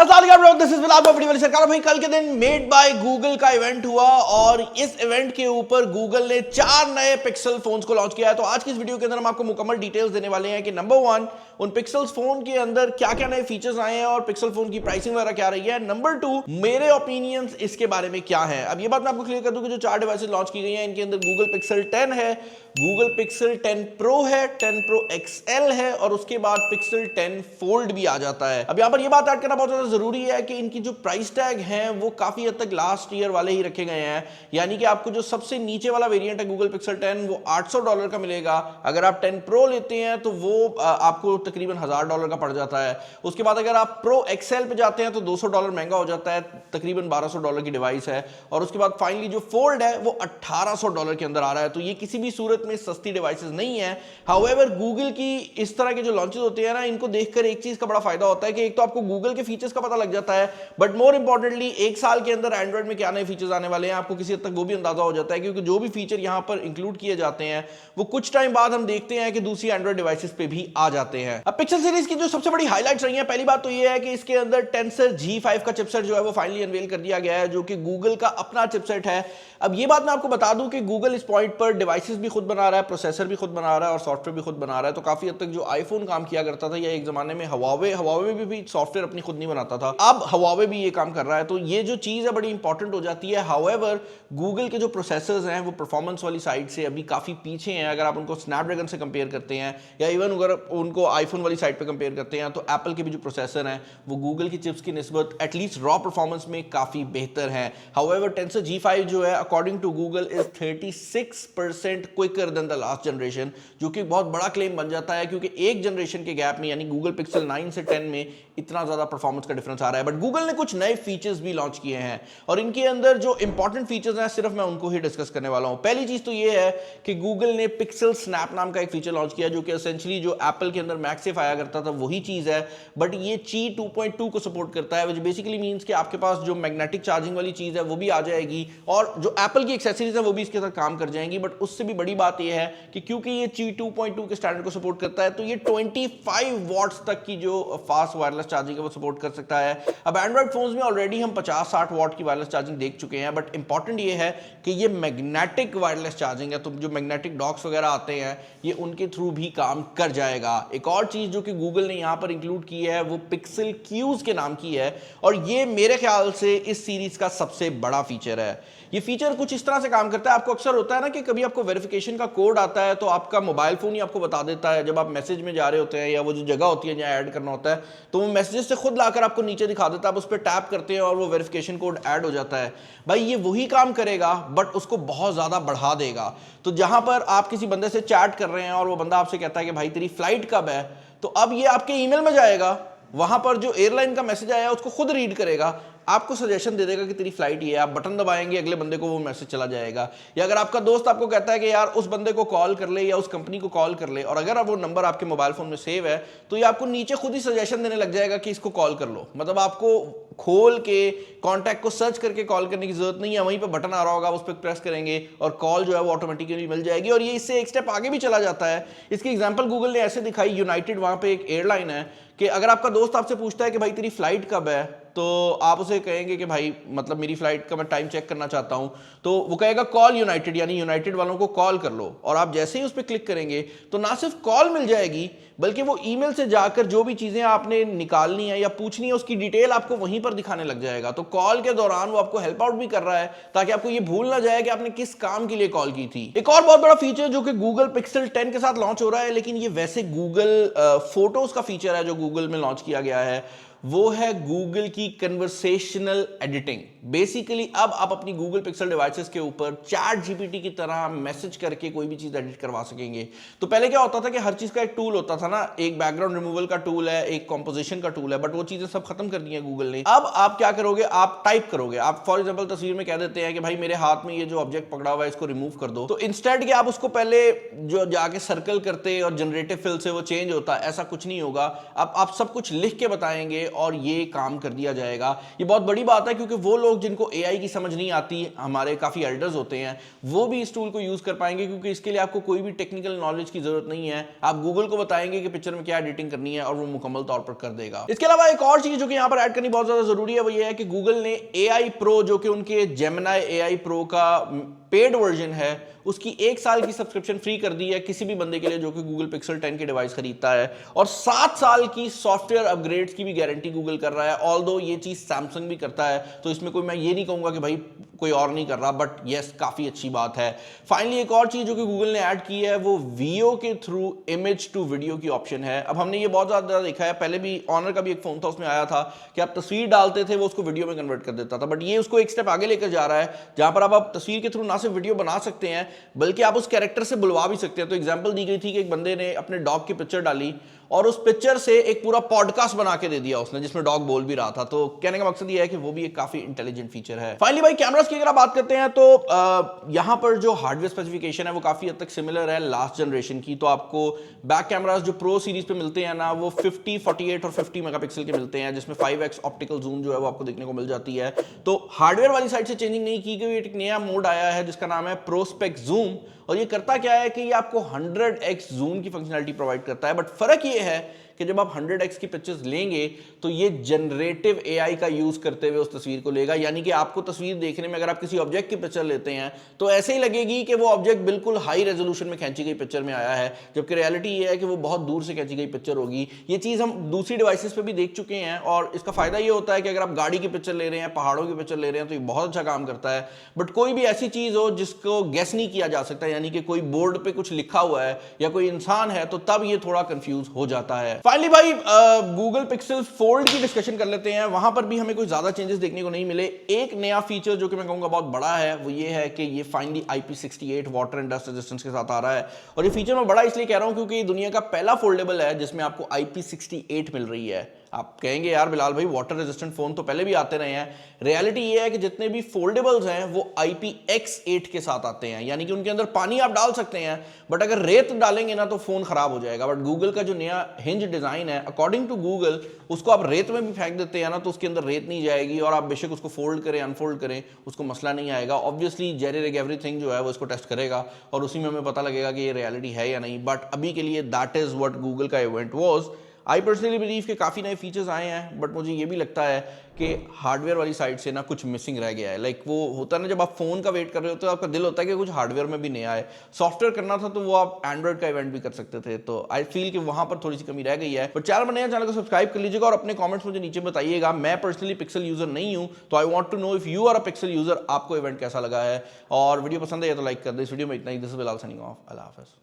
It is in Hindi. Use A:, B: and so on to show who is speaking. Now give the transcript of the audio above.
A: सरकार भाई कल के दिन मेड बाय गूगल का इवेंट हुआ और इस इवेंट के ऊपर गूगल ने 4 नए पिक्सल फोन्स को लॉन्च किया है। तो आज की इस वीडियो के अंदर हम आपको मुकम्मल डिटेल्स देने वाले हैं कि नंबर 1 उन पिक्सल फोन के अंदर क्या क्या नए फीचर्स आए हैं और पिक्सल फोन की प्राइसिंग वगैरह क्या रही है। नंबर 2 मेरे ओपिनियंस इसके बारे में क्या है। अब ये बात मैं आपको क्लियर कर दूं कि जो 4 डिवाइसेस लॉन्च की गई हैं इनके अंदर गूगल पिक्सल 10 है, गूगल पिक्सल 10 प्रो है, 10 प्रो XL है और उसके बाद पिक्सल 10 फोल्ड भी आ जाता है। अब यहां पर यह बात ऐड करना बहुत ज्यादा जरूरी है कि इनकी जो प्राइस टैग हैं वो काफी हद तक लास्ट ईयर वाले ही रखे गए हैं, यानी कि आपको जो सबसे नीचे वाला वेरिएंट है गूगल पिक्सल 10 वो $800 का मिलेगा। अगर आप 10 प्रो लेते हैं तो वो आपको तकरीबन $1000 का पड़ जाता है। उसके बाद अगर आप प्रो XL पे जाते हैं तो $200 महंगा हो जाता है, तकरीबन $1200 की डिवाइस है। और उसके बाद फाइनली जो फोल्ड है वो $1800 के अंदर आ रहा है। तो ये किसी भी सूरत में सस्ती डिवाइसेस नहीं है। हाउएवर गूगल की इस तरह के जो लॉन्चेस होते हैं ना, इनको देखकर एक चीज का बड़ा फायदा होता है कि एक तो आपको गूगल के फीचर्स का पता लग जाता है, बट मोर इंपॉर्टेंटली एक साल के अंदर एंड्रॉइड में क्या नए फीचर्स आने वाले हैं आपको किसी हद तक वो भी अंदाजा हो जाता है, क्योंकि जो भी फीचर यहां पर इंक्लूड किए जाते हैं वो कुछ टाइम बाद हम देखते हैं कि दूसरी एंड्रॉइड डिवाइसेस पे भी आ जाते हैं। अब पिक्सल सीरीज की जो सबसे बड़ी हाईलाइट्स रही हैं, पहली बात तो ये है कि इसके अंदर टेंसर G5 का चिपसेट जो है वो फाइनली अनवेल कर दिया गया है, जो कि गूगल का अपना चिपसेट है। अब ये बात मैं आपको बता दूं कि गूगल इस पॉइंट पर डिवाइसेस भी खुद बना रहा है, प्रोसेसर भी खुद बना रहा है और सॉफ्टवेयर भी खुद बना रहा है। तो काफी हद तक जो आईफोन काम किया करता था या एक जमाने में हवावे भी सॉफ्टवेयर अपनी खुद नहीं बनाता था, अब हवावे भी ये काम कर रहा है। तो ये जो चीज है बड़ी इंपॉर्टेंट हो जाती है। हाउएवर गूगल के जो प्रोसेसर्स हैं वो परफॉर्मेंस वाली साइड से अभी काफी पीछे हैं। अगर आप उनको स्नैपड्रैगन से कंपेयर करते हैं या इवन अगर उनको आईफोन वाली साइड पे कंपेयर करते हैं तो एप्पल के भी जो प्रोसेसर हैं वो गूगल की चिप्स की निस्बत एटलीस्ट रॉ परफॉर्मेंस में काफी बेहतर है। हाउएवर टेंसर G5 जो है according to Google is 36% quicker than the last generation, जो कि बहुत बड़ा क्लेम बन जाता है क्योंकि एक जनरेशन के गैप में यानी गूगल पिक्सल 9 से 10 में इतना ज्यादा परफॉर्मेंस का डिफरेंस आ रहा है। बट गूगल ने कुछ नए फीचर्स भी लॉन्च किए हैं और इनके अंदर जो इंपॉर्टेंट फीचर्स हैं सिर्फ मैं उनको ही डिस्कस करने वाला हूं। पहली चीज तो ये है कि गूगल ने पिक्सल स्नैप नाम का एक फीचर लॉन्च किया, जो कि एसेंशियली जो एप्पल के अंदर मैक्सेफ आया करता था वही चीज है, बट ये Qi 2.2 को सपोर्ट करता है, व्हिच बेसिकली मींस कि आपके पास जो मैग्नेटिक चार्जिंग वाली चीज है वो भी आ जाएगी और जो एप्पल की एक्सेसरीज है वो भी इसके साथ काम कर जाएंगी। बट उससे भी बड़ी बात यह है कि क्योंकि ये Qi 2.2 के स्टैंडर्ड को सपोर्ट करता है तो ये 25 वॉट्स तक की जो फास्ट वायरलेस चार्जिंग है वो सपोर्ट कर सकता है। अब एंड्रॉइड फोन्स में ऑलरेडी हम 50-60 वॉट की वायरलेस चार्जिंग देख चुके हैं, बट इंपॉर्टेंट ये है कि ये मैग्नेटिक वायरलेस चार्जिंग है, तो जो मैग्नेटिक डॉक्स वगैरह आते हैं ये उनके थ्रू भी काम कर जाएगा। एक और चीज जो कि गूगल ने यहां पर इंक्लूड की है वो पिक्सल क्यूज के नाम की है और ये मेरे ख्याल से इस सीरीज का सबसे बड़ा फीचर है। ये फीचर कुछ इस तरह से काम करता है, आपको अक्सर होता है ना कि कभी आपको वेरिफिकेशन का कोड आता है तो आपका मोबाइल फोन ही आपको बता देता है जब आप मैसेज में जा रहे होते हैं या वो जो जगह होती है जहां ऐड करना होता है तो वो मैसेजेस से खुद लाकर आपको नीचे दिखा देता है, आप उस पर टैप करते हैं और वो वेरिफिकेशन कोड ऐड हो जाता है। भाई ये वही काम करेगा बट उसको बहुत ज्यादा बढ़ा देगा। तो जहां पर आप किसी बंदे से चैट कर रहे हैं और वो बंदा आपसे कहता है कि भाई तेरी फ्लाइट कब है, तो अब ये आपके ईमेल में जाएगा, वहां पर जो एयरलाइन का मैसेज आया उसको खुद रीड करेगा, आपको सजेशन दे देगा कि तेरी फ्लाइट ये है, आप बटन दबाएंगे अगले बंदे को वो मैसेज चला जाएगा। या अगर आपका दोस्त आपको कहता है कि यार उस बंदे को कॉल कर ले या उस कंपनी को कॉल कर ले और अगर आप वो नंबर आपके मोबाइल फोन में सेव है तो ये आपको नीचे खुद ही सजेशन देने लग जाएगा कि इसको कॉल कर लो। मतलब आपको खोल के कॉन्टैक्ट को सर्च करके कॉल करने की जरूरत नहीं है, वहीं पर बटन आ रहा होगा, उस पर प्रेस करेंगे और कॉल जो है वो ऑटोमेटिकली मिल जाएगी। और ये इससे एक स्टेप आगे भी चला जाता है। इसकी एग्जांपल गूगल ने ऐसे दिखाई, यूनाइटेड वहां पे एक एयरलाइन है कि अगर आपका दोस्त आपसे पूछता है कि भाई तेरी फ्लाइट कब है तो आप उसे कहेंगे कि भाई मतलब मेरी फ्लाइट का मैं टाइम चेक करना चाहता हूं, तो वो कहेगा कॉल यूनाइटेड, यानी यूनाइटेड वालों को कॉल कर लो। और आप जैसे ही उस पर क्लिक करेंगे तो ना सिर्फ कॉल मिल जाएगी बल्कि वो ईमेल से जाकर जो भी चीजें आपने निकालनी है या पूछनी है उसकी डिटेल आपको वहीं पर दिखाने लग जाएगा। तो कॉल के दौरान वो आपको हेल्प आउट भी कर रहा है ताकि आपको ये भूल ना जाए कि आपने किस काम के लिए कॉल की थी। एक और बहुत बड़ा फीचर जो कि गूगल पिक्सल 10 के साथ लॉन्च हो रहा है, लेकिन ये वैसे गूगल फोटोज का फीचर है जो गूगल में लॉन्च किया गया है, वो है गूगल की कन्वर्सेशनल एडिटिंग। बेसिकली अब आप अपनी गूगल पिक्सल डिवाइसेस के ऊपर चैट जीपीटी की तरह मैसेज करके कोई भी चीज एडिट करवा सकेंगे। तो पहले क्या होता था कि हर चीज का एक टूल होता था ना, एक बैकग्राउंड रिमूवल का टूल है, एक कंपोजिशन का टूल है, बट वो चीजें सब खत्म कर दी है गूगल ने। अब आप क्या करोगे, आप टाइप करोगे, आप फॉर एग्जांपल तस्वीर में कह देते हैं कि भाई मेरे हाथ में ये जो ऑब्जेक्ट पकड़ा हुआ है इसको रिमूव कर दो, तो इंस्टेड कि आप उसको पहले जो जाके सर्कल करते और जनरेटिव फिल से वो चेंज होता, ऐसा कुछ नहीं होगा। अब आप सब कुछ लिख के बताएंगे और ये काम कर दिया जाएगा। ये बहुत बड़ी बात है क्योंकि वो लोग जिनको एआई की समझ नहीं आती, हमारे काफ़ी एल्डर्स होते हैं, वो भी इस टूल को यूज़ कर पाएंगे क्योंकि इसके लिए आपको कोई भी टेक्निकल नॉलेज की जरूरत नहीं है। आप गूगल को बताएंगे कि पिक्चर में क्या एडिटिंग करनी है और वो मुकम्मल तौर पर कर देगा। इसके अलावा एक और चीज़ जो कि यहाँ पर ऐड करनी बहुत ज़्यादा ज़रूरी है वो ये है कि गूगल ने AI Pro, जो कि उनके जेमिनी AI Pro का पेड वर्जन है, उसकी 1 साल की सब्सक्रिप्शन फ्री कर दी है किसी भी बंदे के लिए जो कि गूगल पिक्सल 10 के डिवाइस खरीदता है, और 7 साल की सॉफ्टवेयर अपग्रेड्स की भी गारंटी गूगल कर रहा है। ऑल्दो ये चीज सैमसंग भी करता है, तो इसमें कोई, मैं ये नहीं कहूंगा कि भाई कोई और नहीं कर रहा, बट यस काफी अच्छी बात है। फाइनली एक और चीज जो कि गूगल ने ऐड की है वो वीओ के थ्रू इमेज टू वीडियो की ऑप्शन है। अब हमने ये बहुत ज्यादा देखा है, पहले भी ऑनर का भी एक फोन था उसमें आया था कि आप तस्वीर डालते थे वो उसको वीडियो में कन्वर्ट कर देता था, बट ये उसको एक स्टेप आगे लेकर जा रहा है जहां पर आप तस्वीर के थ्रू ना सिर्फ वीडियो बना सकते हैं बल्कि आप उस कैरेक्टर से बुलवा भी सकते हैं। तो एग्जांपल दी गई थी कि एक बंदे ने अपने डॉग की पिक्चर डाली और उस पिक्चर से एक पूरा पॉडकास्ट बना के दे दिया उसने जिसमें डॉग बोल भी रहा था। तो कहने का मकसद ये है कि वो भी एक काफी इंटेलिजेंट फीचर है। फाइनली भाई कैमरास की अगर आप बात करते हैं तो यहां पर जो हार्डवेयर स्पेसिफिकेशन है वो काफी हद तक सिमिलर है लास्ट जनरेशन की। तो आपको बैक कैमरास जो प्रो सीरीज पे मिलते हैं ना वो 50, 48 और 50 मेगापिक्सल के मिलते हैं, जिसमें 5x ऑप्टिकल जूम जो है वो आपको देखने को मिल जाती है। तो हार्डवेयर वाली साइड से चेंजिंग नहीं की गई, एक नया मोड आया है जिसका नाम है प्रोस्पेक्ट जूम, और ये करता क्या है कि ये आपको 100x जूम की फंक्शनैलिटी प्रोवाइड करता है। बट फर्क ये है कि जब आप 100x की पिक्चर्स लेंगे तो ये जनरेटिव एआई का यूज करते हुए उस तस्वीर को लेगा, यानी कि आपको तस्वीर देखने में अगर आप किसी ऑब्जेक्ट की पिक्चर लेते हैं तो ऐसे ही लगेगी कि वो ऑब्जेक्ट बिल्कुल हाई रेजोल्यूशन में खींची गई पिक्चर में आया है, जबकि रियलिटी ये है कि वो बहुत दूर से खींची गई पिक्चर होगी। ये चीज हम दूसरी डिवाइसेस पे भी देख चुके हैं, और इसका फायदा ये होता है कि अगर आप गाड़ी की पिक्चर ले रहे हैं, पहाड़ों की पिक्चर ले रहे हैं, तो ये बहुत अच्छा काम करता है। बट कोई भी ऐसी चीज हो जिसको गेस नहीं किया जा सकता, यानी कि कोई बोर्ड पे कुछ लिखा हुआ है या कोई इंसान है, तो तब ये थोड़ा कंफ्यूज हो जाता है। फाइनली भाई गूगल पिक्सल फोल्ड की डिस्कशन कर लेते हैं। वहां पर भी हमें कोई ज्यादा चेंजेस देखने को नहीं मिले। एक नया फीचर जो कि मैं कहूंगा बहुत बड़ा है वो ये है कि ये finally IP68 water and dust resistance के साथ आ रहा है, और ये फीचर मैं बड़ा इसलिए कह रहा हूं क्योंकि ये दुनिया का पहला फोल्डेबल है जिसमें आपको IP68 मिल रही है। आप कहेंगे यार बिलाल भाई वाटर रेजिस्टेंट फोन तो पहले भी आते रहे हैं। रियलिटी ये है कि जितने भी फोल्डेबल्स हैं वो IPX8 के साथ आते हैं, यानी कि उनके अंदर पानी आप डाल सकते हैं, बट अगर रेत डालेंगे ना तो फोन खराब हो जाएगा। बट गूगल का जो नया हिंज डिजाइन है, अकॉर्डिंग टू गूगल, उसको आप रेत में भी फेंक देते हैं ना तो उसके अंदर रेत नहीं जाएगी, और आप बेशक उसको फोल्ड करें अनफोल्ड करें उसको मसला नहीं आएगा। ऑब्वियसली जेरी रिग एवरीथिंग जो है वो इसको टेस्ट करेगा और उसी में हमें पता लगेगा कि ये रियलिटी है या नहीं। बट अभी के लिए दैट इज व्हाट गूगल का event was. I personally believe के काफ़ी नए फीचर्स आए हैं, बट मुझे ये भी लगता है कि हार्डवेयर वाली साइड से ना कुछ मिसिंग रह गया है। लाइक वो होता है ना जब आप फोन का वेट कर रहे होते हो तो आपका दिल होता है कि कुछ हार्डवेयर में भी नया है। सॉफ्टवेयर करना था तो वो आप एंड्रॉइड का इवेंट भी कर सकते थे, तो आई फील कि वहां पर थोड़ी सी कमी रह गई है। बट चैनल में नया, चैनल को सब्सक्राइब कर लीजिएगा और अपने कॉमेंट्स मुझे नीचे बताइएगा। मैं पर्सनली पिक्सल यूजर नहीं हूं, तो I want to know if you are a Pixel user, आपको इवेंट कैसा लगा है। और वीडियो पसंद है तो लाइक कर दे। इस वीडियो में इतना ही। This is Bilal signing off. अल्लाह हाफिज़।